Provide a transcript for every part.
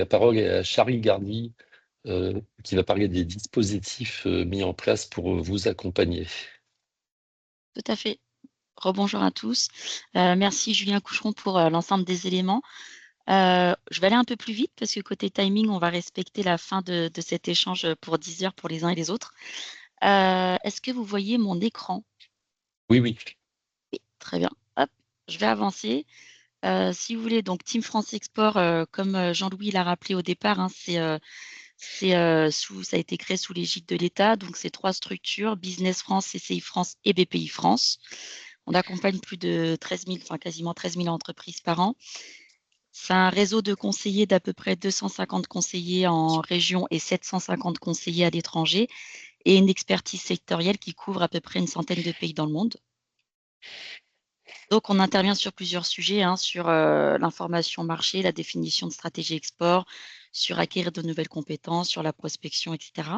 La parole est à Charlie Gardy, qui va parler des dispositifs mis en place pour vous accompagner. Tout à fait. Rebonjour à tous. Merci Julien Coucheron pour l'ensemble des éléments. Je vais aller un peu plus vite parce que côté timing, on va respecter la fin de cet échange pour 10 heures pour les uns et les autres. Est-ce que vous voyez mon écran? Oui, oui. Oui, très bien. Hop, je vais avancer. Si vous voulez, donc Team France Export, comme Jean-Louis l'a rappelé au départ, hein, ça a été créé sous l'égide de l'État. Donc, c'est 3 structures, Business France, CCI France et BPI France. On accompagne plus de 13 000, enfin quasiment 13 000 entreprises par an. C'est un réseau de conseillers d'à peu près 250 conseillers en région et 750 conseillers à l'étranger et une expertise sectorielle qui couvre à peu près une centaine de pays dans le monde. Donc, on intervient sur plusieurs sujets, hein, sur l'information marché, la définition de stratégie export, sur acquérir de nouvelles compétences, sur la prospection, etc.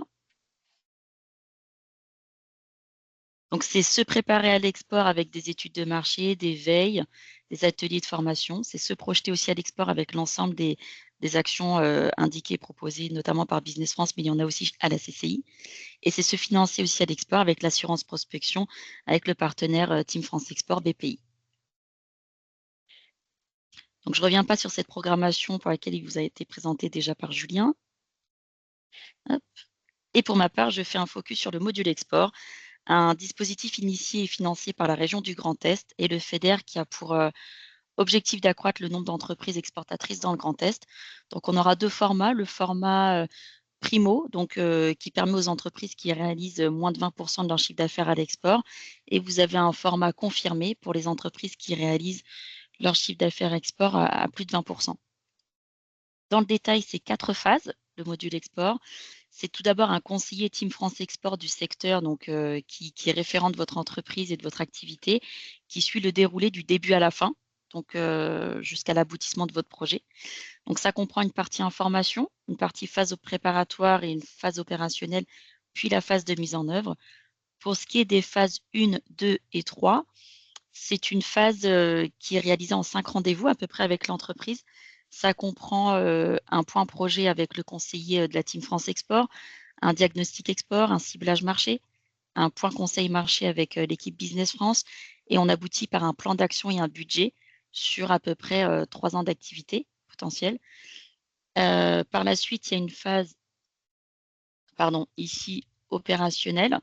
Donc, c'est se préparer à l'export avec des études de marché, des veilles, des ateliers de formation. C'est se projeter aussi à l'export avec l'ensemble des actions indiquées, proposées notamment par Business France, mais il y en a aussi à la CCI. Et c'est se financer aussi à l'export avec l'assurance prospection, avec le partenaire Team France Export BPI. Donc, je ne reviens pas sur cette programmation pour laquelle il vous a été présenté déjà par Julien. Hop. Et pour ma part, je fais un focus sur le module export, un dispositif initié et financé par la région du Grand Est et le FEDER qui a pour objectif d'accroître le nombre d'entreprises exportatrices dans le Grand Est. Donc, on aura 2 formats. Le format primo, donc, qui permet aux entreprises qui réalisent moins de 20% de leur chiffre d'affaires à l'export. Et vous avez un format confirmé pour les entreprises qui réalisent leur chiffre d'affaires export à plus de 20%. Dans le détail, c'est 4 phases, le module export. C'est tout d'abord un conseiller Team France Export du secteur, donc, qui est référent de votre entreprise et de votre activité, qui suit le déroulé du début à la fin, donc jusqu'à l'aboutissement de votre projet. Donc, ça comprend une partie information, une partie phase préparatoire et une phase opérationnelle, puis la phase de mise en œuvre. Pour ce qui est des phases 1, 2 et 3, c'est une phase qui est réalisée en 5 rendez-vous à peu près avec l'entreprise. Ça comprend un point projet avec le conseiller de la Team France Export, un diagnostic export, un ciblage marché, un point conseil marché avec l'équipe Business France et on aboutit par un plan d'action et un budget sur à peu près 3 ans d'activité potentielle. Par la suite, il y a une phase, pardon, ici opérationnelle,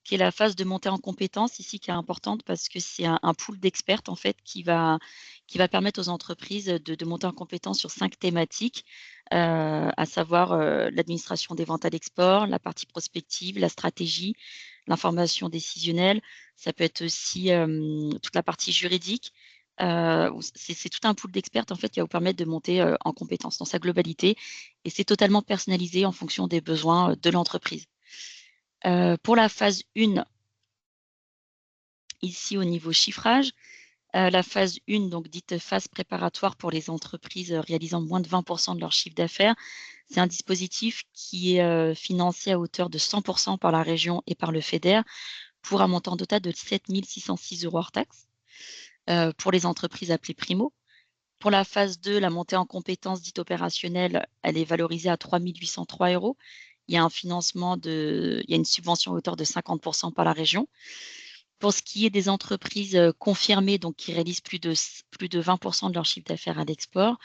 qui est la phase de montée en compétences ici qui est importante parce que c'est un pool d'experts en fait qui va permettre aux entreprises de monter en compétences sur 5 thématiques, à savoir l'administration des ventes à l'export, la partie prospective, la stratégie, l'information décisionnelle. Ça peut être aussi toute la partie juridique. C'est tout un pool d'experts en fait qui va vous permettre de monter en compétences dans sa globalité et c'est totalement personnalisé en fonction des besoins de l'entreprise. Pour la phase 1, ici au niveau chiffrage, la phase 1, donc dite phase préparatoire pour les entreprises réalisant moins de 20% de leur chiffre d'affaires, c'est un dispositif qui est financé à hauteur de 100% par la région et par le FEDER pour un montant total de 7 606 € hors taxe pour les entreprises appelées primo. Pour la phase 2, la montée en compétences dite opérationnelle, elle est valorisée à 3 803 €. Il y a un financement il y a une subvention à hauteur de 50% par la région. Pour ce qui est des entreprises confirmées, donc qui réalisent plus de 20% de leur chiffre d'affaires à l'export,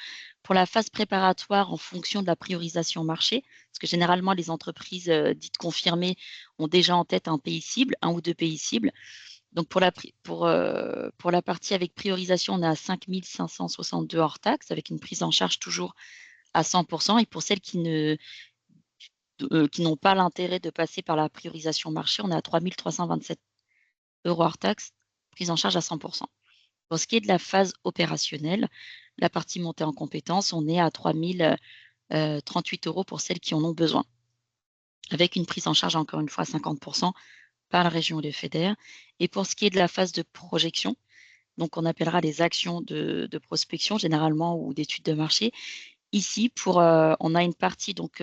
pour la phase préparatoire en fonction de la priorisation marché, parce que généralement les entreprises dites confirmées ont déjà en tête un pays cible, 1 ou 2 pays cibles. Donc pour la partie avec priorisation, on est à 5 562 € hors taxe, avec une prise en charge toujours à 100%. Et pour celles qui n'ont pas l'intérêt de passer par la priorisation marché, on est à 3 327 € hors taxe, prise en charge à 100%. Pour ce qui est de la phase opérationnelle, la partie montée en compétences, on est à 3 038 € pour celles qui en ont besoin, avec une prise en charge encore une fois à 50% par la région et le FEDER. Et pour ce qui est de la phase de projection, donc on appellera les actions de prospection généralement ou d'études de marché. Ici, on a une partie donc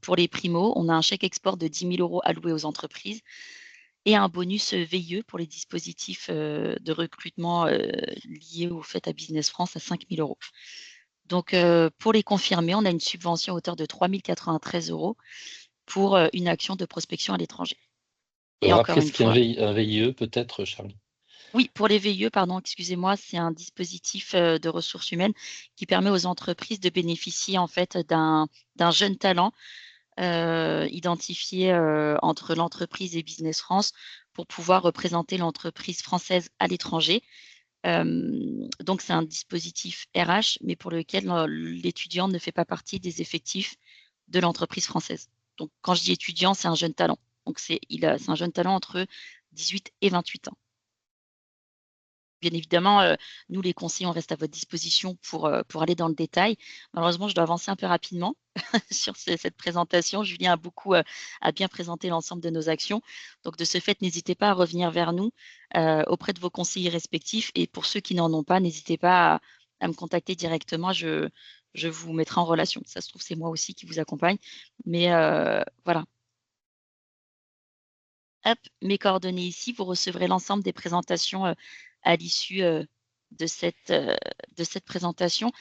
pour les primos, on a un chèque export de 10 000 € alloué aux entreprises et un bonus VIE pour les dispositifs de recrutement liés au fait à Business France à 5 000 €. Donc, pour les confirmer, on a une subvention à hauteur de 3 093 € pour une action de prospection à l'étranger. Et Alors encore après, une ce qui est fois, un VIE peut-être, Charlie? oui, pour les VIE, pardon, excusez-moi, c'est un dispositif de ressources humaines qui permet aux entreprises de bénéficier en fait d'un jeune talent identifié entre l'entreprise et Business France pour pouvoir représenter l'entreprise française à l'étranger. Donc, c'est un dispositif RH, mais pour lequel l'étudiant ne fait pas partie des effectifs de l'entreprise française. Donc, quand je dis étudiant, c'est un jeune talent. Donc, c'est un jeune talent entre 18 et 28 ans. Bien évidemment, nous, les conseillers, on reste à votre disposition pour aller dans le détail. Malheureusement, je dois avancer un peu rapidement sur cette présentation. Julien a bien présenté l'ensemble de nos actions. Donc, de ce fait, n'hésitez pas à revenir vers nous auprès de vos conseillers respectifs. Et pour ceux qui n'en ont pas, n'hésitez pas à me contacter directement. Je vous mettrai en relation. Ça se trouve, c'est moi aussi qui vous accompagne. Mais voilà. Hop, mes coordonnées ici. Vous recevrez l'ensemble des présentations à l'issue de cette présentation.